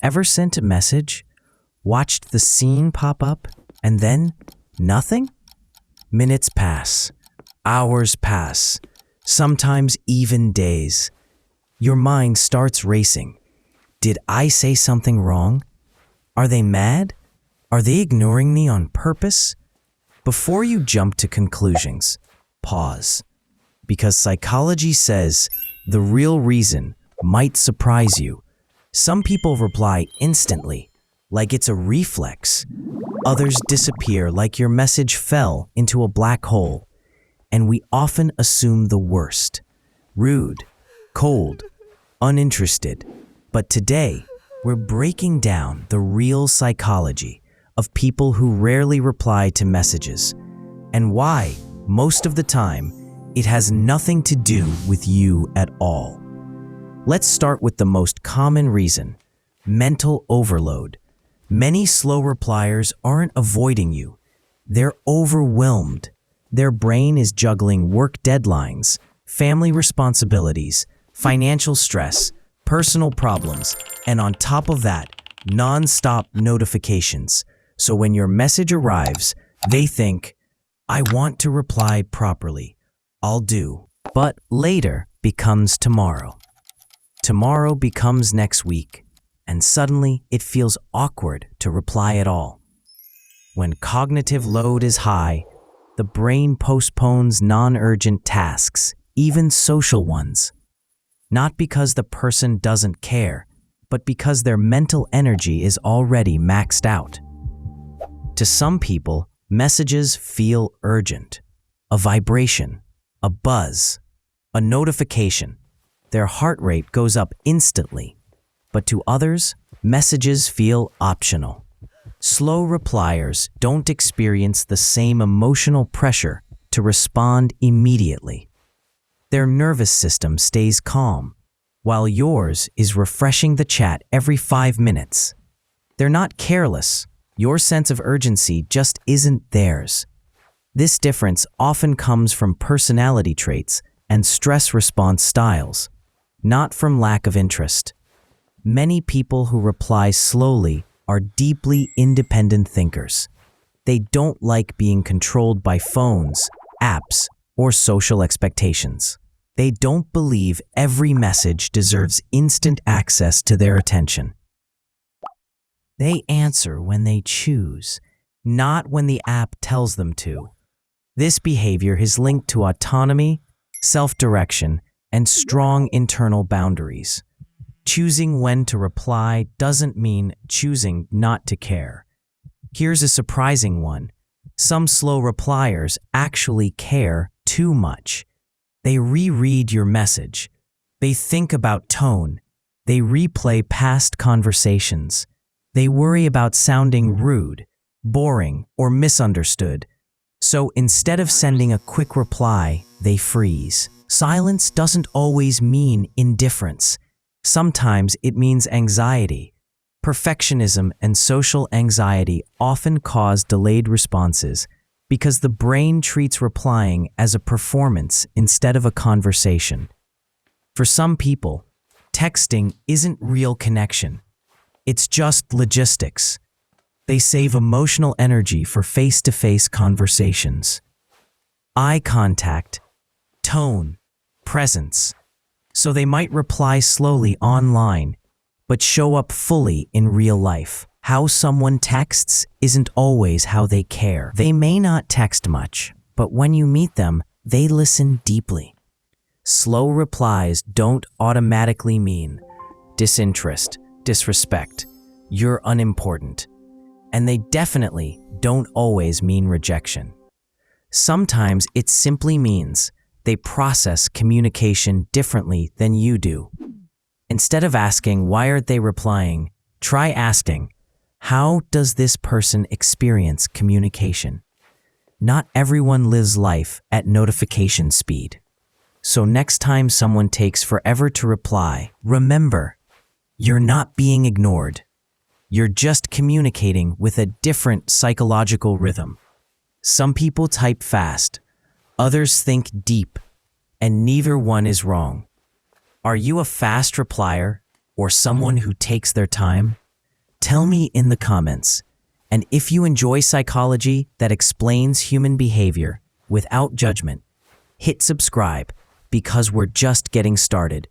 Ever sent a message, watched the scene pop up, and then nothing? Minutes pass, hours pass, sometimes even days. Your mind starts racing. Did I say something wrong? Are they mad? Are they ignoring me on purpose? Before you jump to conclusions, pause. Because psychology says the real reason might surprise you. Some people reply instantly, like it's a reflex. Others disappear like your message fell into a black hole. And we often assume the worst. Rude, cold, uninterested. But today, we're breaking down the real psychology of people who rarely reply to messages, and why, most of the time, it has nothing to do with you at all. Let's start with the most common reason: mental overload. Many slow repliers aren't avoiding you. They're overwhelmed. Their brain is juggling work deadlines, family responsibilities, financial stress, personal problems, and on top of that, non-stop notifications. So when your message arrives, they think, I want to reply properly. I'll do. But later becomes tomorrow. Tomorrow becomes next week, and suddenly it feels awkward to reply at all. When cognitive load is high, the brain postpones non-urgent tasks, even social ones. Not because the person doesn't care, but because their mental energy is already maxed out. To some people, messages feel urgent. A vibration, a buzz, a notification. Their heart rate goes up instantly. But to others, messages feel optional. Slow repliers don't experience the same emotional pressure to respond immediately. Their nervous system stays calm, while yours is refreshing the chat every 5 minutes. They're not careless. Your sense of urgency just isn't theirs. This difference often comes from personality traits and stress response styles, not from lack of interest. Many people who reply slowly are deeply independent thinkers. They don't like being controlled by phones, apps, or social expectations. They don't believe every message deserves instant access to their attention. They answer when they choose, not when the app tells them to. This behavior is linked to autonomy, self-direction, and strong internal boundaries. Choosing when to reply doesn't mean choosing not to care. Here's a surprising one. Some slow repliers actually care too much. They reread your message. They think about tone. They replay past conversations. They worry about sounding rude, boring, or misunderstood. So instead of sending a quick reply, they freeze. Silence doesn't always mean indifference. Sometimes it means anxiety. Perfectionism and social anxiety often cause delayed responses because the brain treats replying as a performance instead of a conversation. For some people, texting isn't real connection. It's just logistics. They save emotional energy for face-to-face conversations. Eye contact, tone, presence. So they might reply slowly online, but show up fully in real life. How someone texts isn't always how they care. They may not text much, but when you meet them, they listen deeply. Slow replies don't automatically mean disinterest, disrespect, you're unimportant. And they definitely don't always mean rejection. Sometimes it simply means they process communication differently than you do. Instead of asking, why aren't they replying? Try asking, how does this person experience communication? Not everyone lives life at notification speed. So next time someone takes forever to reply, remember, you're not being ignored. You're just communicating with a different psychological rhythm. Some people type fast, others think deep, and neither one is wrong. Are you a fast replier or someone who takes their time? Tell me in the comments. And if you enjoy psychology that explains human behavior without judgment, hit subscribe because we're just getting started.